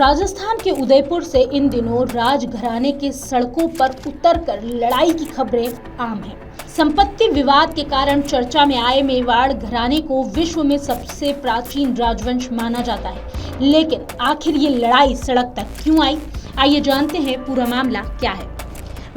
राजस्थान के उदयपुर से इन दिनों राजघराने के सड़कों पर उतरकर लड़ाई की खबरें आम हैं। संपत्ति विवाद के कारण चर्चा में आए मेवाड़ घराने को विश्व में सबसे प्राचीन राजवंश माना जाता है, लेकिन आखिर ये लड़ाई सड़क तक क्यों आई? आइए जानते हैं पूरा मामला क्या है।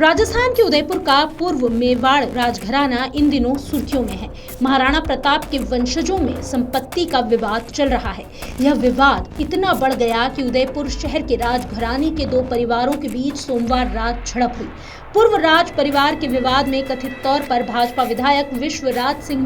राजस्थान के उदयपुर का पूर्व मेवाड़ राजघराना इन दिनों सुर्खियों में है। महाराणा प्रताप के वंशजों में संपत्ति का विवाद चल रहा है। यह विवाद इतना बढ़ गया कि उदयपुर शहर के राजघराने के दो परिवारों के बीच सोमवार रात झड़प हुई। पूर्व राज परिवार के विवाद में कथित तौर पर भाजपा विधायक विश्वराज सिंह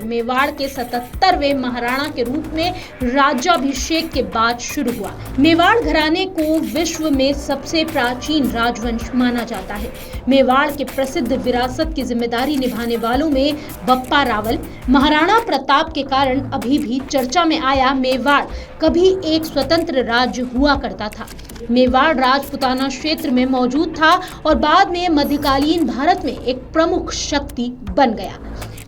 मेवाड़ के 77वें महाराणा के रूप में राज्याभिषेक के बाद शुरू हुआ। मेवाड़ घराने को विश्व में सबसे प्राचीन राजवंश माना जाता है। मेवाड़ के प्रसिद्ध विरासत की जिम्मेदारी निभाने वालों में बप्पा रावल। महाराणा प्रताप के कारण अभी भी चर्चा में आया मेवाड़ कभी एक स्वतंत्र राज्य हुआ करता था। मेवाड़ राजपुताना क्षेत्र में मौजूद था और बाद में मध्यकालीन भारत में एक प्रमुख शक्ति बन गया।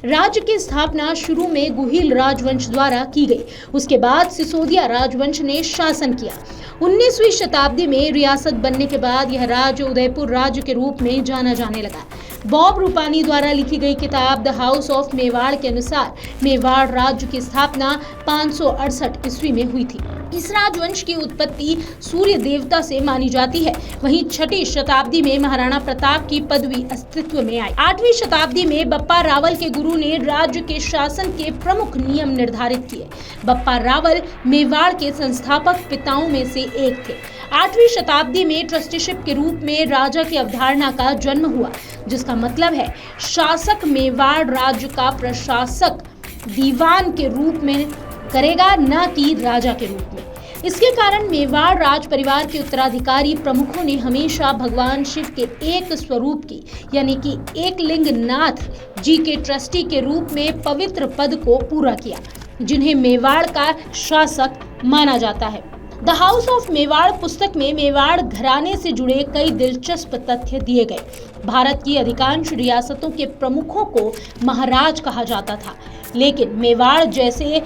राज्य की स्थापना शुरू में गुहिल राजवंश द्वारा की गई। उसके बाद सिसोदिया राजवंश ने शासन किया। 19वीं शताब्दी में रियासत बनने के बाद यह राज्य उदयपुर राज्य के रूप में जाना जाने लगा। बॉब रूपानी द्वारा लिखी गई किताब द हाउस ऑफ मेवाड़ के अनुसार मेवाड़ राज्य की स्थापना 568 ईस्वी में हुई थी। इस राजवंश की उत्पत्ति सूर्य देवता से मानी जाती है। वहीं 6वीं शताब्दी में महाराणा प्रताप की पदवी अस्तित्व में आई। 8वीं शताब्दी में बप्पा रावल के गुरु ने राज्य के शासन के प्रमुख नियम निर्धारित किए। बप्पा रावल मेवाड़ के संस्थापक पिताओं में से एक थे। 8वीं शताब्दी में ट्रस्टीशिप के रूप में राजा की अवधारणा का जन्म हुआ, जिसका मतलब है शासक मेवाड़ राज्य का प्रशासक दीवान के रूप में करेगा, न कि राजा के रूप में। इसके कारण मेवाड़ राज परिवार के उत्तराधिकारी प्रमुखों ने हमेशा भगवान शिव के एक स्वरूप की यानी कि एक लिंग नाथ जी के ट्रस्टी के रूप में पवित्र पद को पूरा किया, जिन्हें मेवाड़ का शासक माना जाता है। द हाउस ऑफ मेवाड़ पुस्तक में मेवाड़ घराने से जुड़े कई दिलचस्प तथ्य दिए गए। भारत की अधिकांश रियासतों के प्रमुखों को महाराज कहा जाता था, लेकिन मेवाड़ जैसे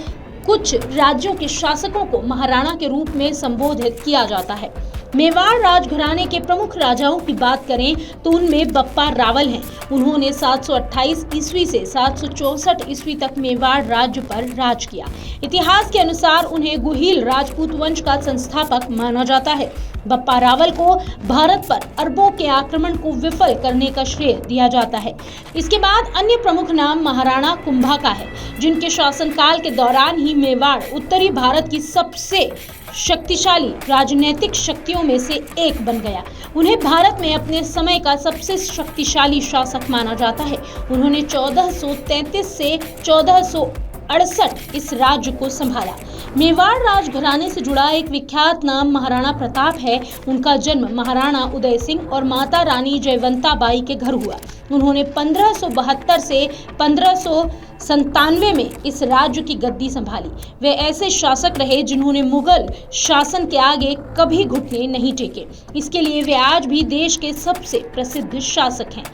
कुछ राज्यों के शासकों को महाराणा के रूप में संबोधित किया जाता है। मेवाड़ राजघराने के प्रमुख राजाओं की बात करें तो उनमें बप्पा रावल हैं। उन्होंने 728 ईस्वी से 764 ईस्वी तक मेवाड़ राज्य पर राज किया। इतिहास के अनुसार उन्हें गुहिल राजपूत वंश का संस्थापक माना जाता है। बप्पा रावल को भारत पर अरबों के आक्रमण को विफल करने का श्रेय दिया जाता है। इसके बाद अन्य प्रमुख नाम महाराणा कुंभा का है, जिनके शासनकाल के दौरान ही मेवाड़ उत्तरी भारत की सबसे शक्तिशाली राजनीतिक शक्तियों में से एक बन गया। उन्हें भारत में अपने समय का सबसे शक्तिशाली शासक माना जाता है। उन्होंने 1433 से 1468 इस राज्य को संभाला। मेवाड़ राजघराने से जुड़ा एक विख्यात नाम महाराणा प्रताप है। उनका जन्म महाराणा उदय सिंह और माता रानी जयवंता बाई के घर हुआ। उन्होंने 1572 से 1597 में इस राज्य की गद्दी संभाली। वे ऐसे शासक रहे जिन्होंने मुगल शासन के आगे कभी घुटने नहीं टेके। इसके लिए वे आज भी देश के सबसे प्रसिद्ध शासक हैं।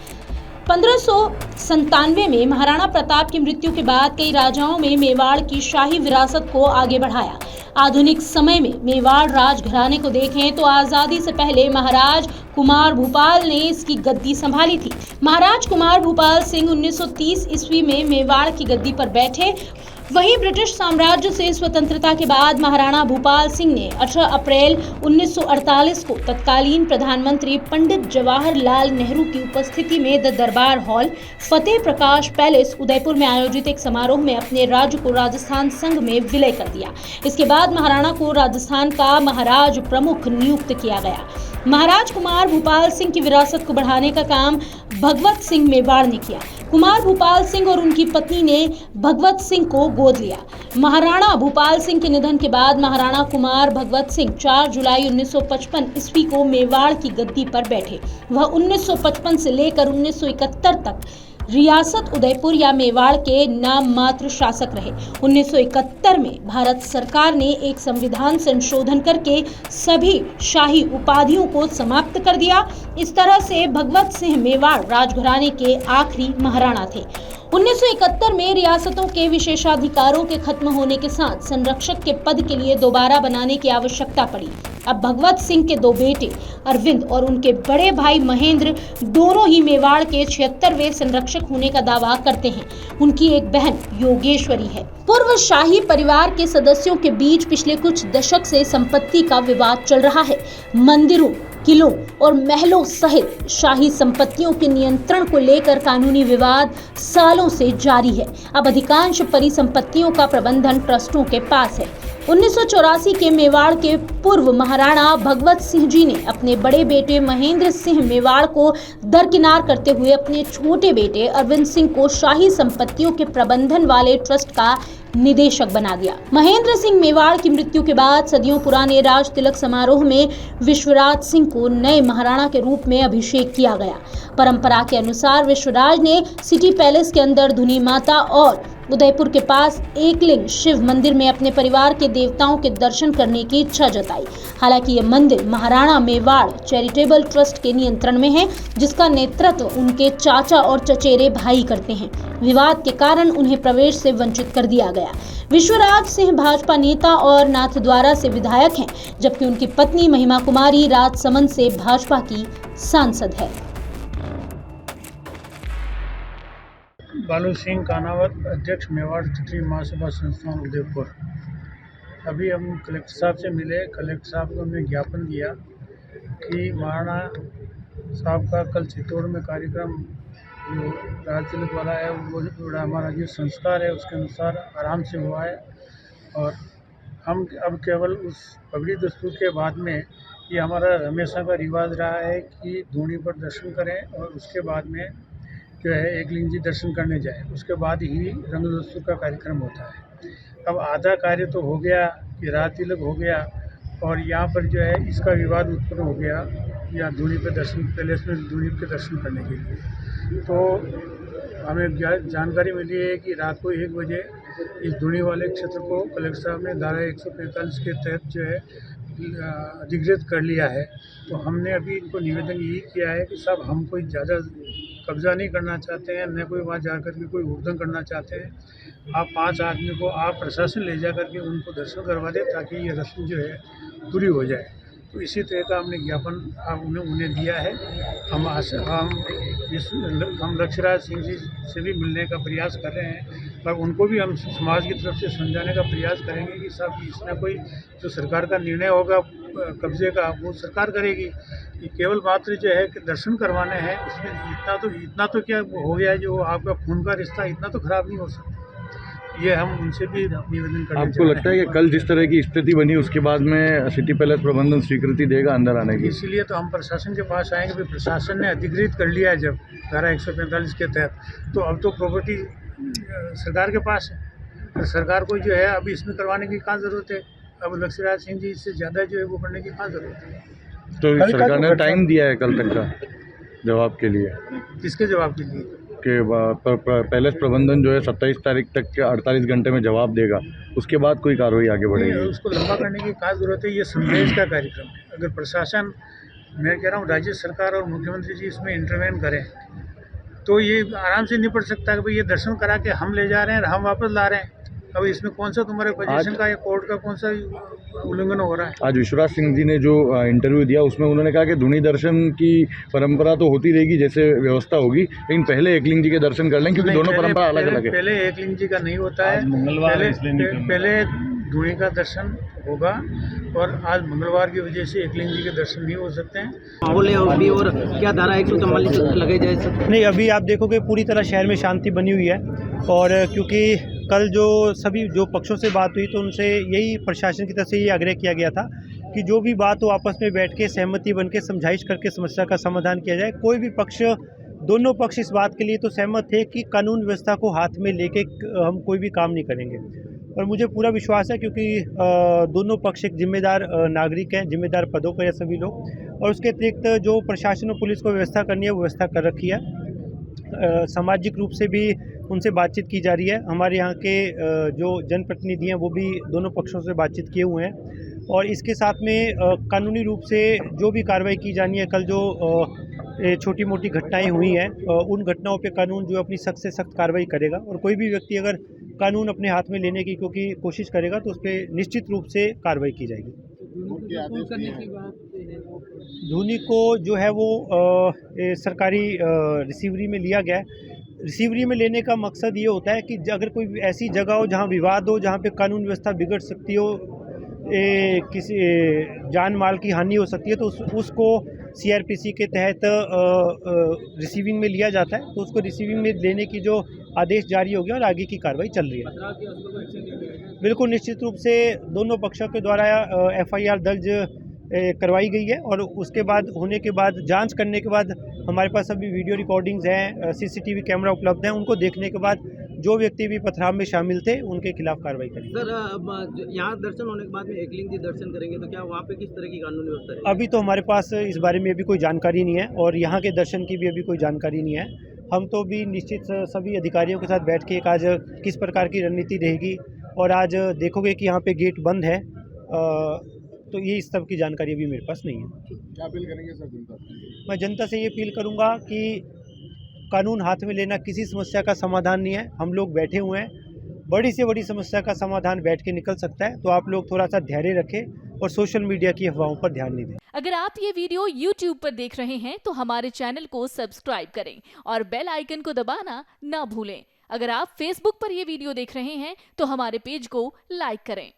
1597 में महाराणा प्रताप की मृत्यु के बाद कई राजाओं में मेवाड़ की शाही विरासत को आगे बढ़ाया। आधुनिक समय में मेवाड़ राजघराने को देखें तो आजादी से पहले महाराज कुमार भूपाल ने इसकी गद्दी संभाली थी। महाराज कुमार भूपाल सिंह 1930 ईस्वी में मेवाड़ की गद्दी पर बैठे। वहीं ब्रिटिश साम्राज्य से स्वतंत्रता के बाद महाराणा भूपाल सिंह ने 18 अप्रैल 1948 को तत्कालीन प्रधानमंत्री पंडित जवाहरलाल नेहरू की उपस्थिति में द दरबार हॉल, फतेह प्रकाश पैलेस, उदयपुर में आयोजित एक समारोह में अपने राज्य को राजस्थान संघ में विलय कर दिया। इसके बाद महाराणा को राजस्थान का महाराज प्रमुख नियुक्त किया गया। महाराज कुमार भूपाल सिंह की विरासत को बढ़ाने का काम भगवत सिंह मेवाड़ ने किया। कुमार भूपाल सिंह और उनकी पत्नी ने भगवत सिंह को गोद लिया। महाराणा भूपाल सिंह के निधन के बाद महाराणा कुमार भगवत सिंह 4 जुलाई 1955 ईस्वी को मेवाड़ की गद्दी पर बैठे। वह 1955 से लेकर 1971 तक रियासत उदयपुर या मेवाड़ के नाम मात्र शासक रहे। 1971 में भारत सरकार ने एक संविधान संशोधन करके सभी शाही उपाधियों को समाप्त कर दिया। इस तरह से भगवत सिंह मेवाड़ राजघराने के आखिरी महाराणा थे। 1971 में रियासतों के विशेषाधिकारों के खत्म होने के साथ संरक्षक के पद के लिए दोबारा बनाने की आवश्यकता पड़ी। अब भगवत सिंह के दो बेटे अरविंद और उनके बड़े भाई महेंद्र दोनों ही मेवाड़ के 76वें संरक्षक होने का दावा करते हैं। उनकी एक बहन योगेश्वरी है। पूर्व शाही परिवार के सदस्यों के बीच पिछले कुछ दशक से संपत्ति का विवाद चल रहा है। मंदिरों, किलों और महलों सहित शाही संपत्तियों के नियंत्रण को लेकर कानूनी विवाद सालों से जारी है। अब अधिकांश परिसंपत्तियों का प्रबंधन ट्रस्टों के पास है। 1984 के मेवाड़ के पूर्व महाराणा भगवत सिंह जी ने अपने बड़े बेटे महेंद्र सिंह मेवाड़ को दरकिनार करते हुए अपने छोटे बेटे अरविंद सिंह को शाही संपत्तियों के प्रबंधन वाले ट्रस्ट का निदेशक बना दिया। महेंद्र सिंह मेवाड़ की मृत्यु के बाद सदियों पुराने राज तिलक समारोह में विश्वराज सिंह को नए महाराणा के रूप में अभिषेक किया गया। परंपरा के अनुसार विश्वराज ने सिटी पैलेस के अंदर धुनी माता और उदयपुर के पास एकलिंग शिव मंदिर में अपने परिवार के देवताओं के दर्शन करने की इच्छा जताई। हालांकि यह मंदिर महाराणा मेवाड़ चैरिटेबल ट्रस्ट के नियंत्रण में है, जिसका नेतृत्व उनके चाचा और चचेरे भाई करते हैं। विवाद के कारण उन्हें प्रवेश से वंचित कर दिया गया। विश्वराज सिंह भाजपा नेता और नाथद्वारा से विधायक हैं, जबकि उनकी पत्नी महिमा कुमारी राजसमंद से भाजपा की सांसद है। बालू सिंह कानावत, अध्यक्ष मेवाड़ क्षत्रिय महासभा संस्थान उदयपुर। अभी हम कलेक्टर साहब से मिले। कलेक्टर साहब को हमने ज्ञापन दिया कि महाराणा साहब का कल चित्तौड़ में कार्यक्रम जो राज तिलक वाला है वो हमारा जो संस्कार है उसके अनुसार आराम से हुआ है, और हम अब केवल उस पगड़ी दस्तूर के बाद में ये हमारा हमेशा का रिवाज रहा है कि धूनी पर दर्शन करें और उसके बाद में जो है एकलिंग जी दर्शन करने जाए, उसके बाद ही रंग दस्तूर का कार्यक्रम होता है। अब आधा कार्य तो हो गया कि राज तिलक हो गया, और यहाँ पर जो है इसका विवाद उत्पन्न हो गया या धूनी पे दर्शन, पैलेस में धूनी के दर्शन करने के लिए। तो हमें जानकारी मिली है कि रात को 1 बजे इस धूनी वाले क्षेत्र को कलेक्टर साहब ने धारा 145 के तहत जो है अधिकृत कर लिया है। तो हमने अभी इनको निवेदन यही किया है कि साहब हम कोई ज़्यादा कब्जा नहीं करना चाहते हैं, न कोई वहाँ जाकर के कोई उद्घन करना चाहते हैं। आप 5 आदमी को आप प्रशासन ले जा करके उनको दर्शन करवा दें ताकि ये रस्म जो है पूरी हो जाए। तो इसी तरह का हमने ज्ञापन उन्हें दिया है। हम लक्ष्यराज सिंह जी से भी मिलने का प्रयास कर रहे हैं, पर उनको भी हम समाज की तरफ से समझाने का प्रयास करेंगे कि साहब इसमें कोई जो सरकार का निर्णय होगा कब्जे का वो सरकार करेगी। ये केवल मात्र जो है कि दर्शन करवाने हैं, इसमें इतना तो क्या हो गया जो आपका खून का रिश्ता इतना तो खराब नहीं हो सकता। ये हम उनसे भी निवेदन करते हैं। आपको लगता है कि कल जिस तरह की स्थिति बनी उसके बाद में सिटी पैलेस प्रबंधन स्वीकृति देगा अंदर आने की? इसीलिए तो हम प्रशासन के पास आएंगे। भी प्रशासन ने अधिकृत कर लिया है जब धारा 145 के तहत, तो अब तो प्रॉपर्टी सरकार के पास है, और सरकार को जो है अब इसमें करवाने की कहाँ ज़रूरत है। अब लक्ष्यराज सिंह जी इससे ज़्यादा जो है वो करने की कहाँ ज़रूरत है। तो सरकार ने टाइम दिया है कल तक का जवाब के लिए? किसके जवाब के लिए? कि पैलेस प्रबंधन जो है 27 तारीख तक के 48 घंटे में जवाब देगा, उसके बाद कोई कार्रवाई आगे बढ़ेगी? उसको लंबा करने की क्या ज़रूरत है। ये संदेश का कार्यक्रम है। अगर प्रशासन, मैं कह रहा हूँ राज्य सरकार और मुख्यमंत्री जी इसमें इंटरवेन करें तो ये आराम से निपट सकता है कि भाई ये दर्शन करा के हम ले जा रहे हैं, हम वापस ला रहे हैं। अब इसमें कौन सा तुम्हारे पोजीशन का या कोर्ट का कौन सा उल्लंघन हो रहा है? आज विश्वराज सिंह जी ने जो इंटरव्यू दिया उसमें उन्होंने कहा कि धुनी दर्शन की परंपरा तो होती रहेगी जैसे व्यवस्था होगी, लेकिन पहले एकलिंग जी के दर्शन कर लें, क्योंकि दोनों परंपरा अलग अलग है। पहले एकलिंग जी का नहीं होता है, पहले धुनी का दर्शन होगा, और आज मंगलवार की वजह से एकलिंग जी के दर्शन नहीं हो सकते हैं। माहौल है अभी, और क्या धारा 144 लगे जाए सब? नहीं, अभी आप देखोगे पूरी तरह शहर में शांति बनी हुई है, और क्योंकि कल जो सभी जो पक्षों से बात हुई तो उनसे यही प्रशासन की तरफ से ये आग्रह किया गया था कि जो भी बात हो आपस में बैठ के सहमति बन के समझाइश करके समस्या का समाधान किया जाए। कोई भी पक्ष, दोनों पक्ष इस बात के लिए तो सहमत थे कि कानून व्यवस्था को हाथ में लेके हम कोई भी काम नहीं करेंगे, और मुझे पूरा विश्वास है क्योंकि दोनों पक्ष एक जिम्मेदार नागरिक हैं, जिम्मेदार पदों पर है सभी लोग, और उसके अतिरिक्त जो प्रशासन और पुलिस को व्यवस्था करनी है वो व्यवस्था कर रखी है। सामाजिक रूप से भी उनसे बातचीत की जा रही है। हमारे यहाँ के जो जनप्रतिनिधि हैं वो भी दोनों पक्षों से बातचीत किए हुए हैं, और इसके साथ में कानूनी रूप से जो भी कार्रवाई की जानी है, कल जो छोटी मोटी घटनाएं हुई हैं, उन घटनाओं पे कानून जो अपनी सख्त से सख्त कार्रवाई करेगा और कोई भी व्यक्ति अगर कानून अपने हाथ में लेने की क्योंकि कोशिश करेगा तो उस पर निश्चित रूप से कार्रवाई की जाएगी। धोनी को जो है वो सरकारी रिसीवरी में लिया गया है। रिसीवरी में लेने का मकसद ये होता है कि अगर कोई ऐसी जगह हो जहाँ विवाद हो, जहाँ पे कानून व्यवस्था बिगड़ सकती हो, किसी जान माल की हानि हो सकती है, तो उसको सीआरपीसी के तहत रिसीविंग में लिया जाता है। तो उसको रिसीविंग में लेने की जो आदेश जारी हो गया और आगे की कार्रवाई चल रही है। बिल्कुल निश्चित रूप से दोनों पक्षों के द्वारा एफआईआर दर्ज करवाई गई है और उसके बाद होने के बाद जांच करने के बाद हमारे पास अभी वीडियो रिकॉर्डिंग्स हैं, सीसीटीवी कैमरा उपलब्ध हैं। उनको देखने के बाद जो व्यक्ति भी पथराव में शामिल थे उनके खिलाफ कार्रवाई करेंगे। सर, यहाँ दर्शन होने के बाद में एकलिंग जी दर्शन करेंगे तो क्या वहाँ पे किस तरह की कानूनी व्यवस्था है? अभी तो हमारे पास इस बारे में अभी कोई जानकारी नहीं है और यहाँ के दर्शन की भी अभी कोई जानकारी नहीं है। हम तो भी निश्चित सभी अधिकारियों के साथ बैठ के एक आज किस प्रकार की रणनीति रहेगी और आज देखोगे कि यहाँ पे गेट बंद है, तो ये इस सब की जानकारी अभी मेरे पास नहीं है। क्या अपील करेंगे सर जनता से? मैं जनता से ये अपील करूँगा कि कानून हाथ में लेना किसी समस्या का समाधान नहीं है। हम लोग बैठे हुए हैं, बड़ी से बड़ी समस्या का समाधान बैठ के निकल सकता है। तो आप लोग थोड़ा सा धैर्य रखें और सोशल मीडिया की अफवाहों पर ध्यान नहीं दें। अगर आप ये वीडियो YouTube पर देख रहे हैं तो हमारे चैनल को सब्सक्राइब करें और बेल आइकन को दबाना ना भूलें। अगर आप Facebook पर ये वीडियो देख रहे हैं तो हमारे पेज को लाइक करें।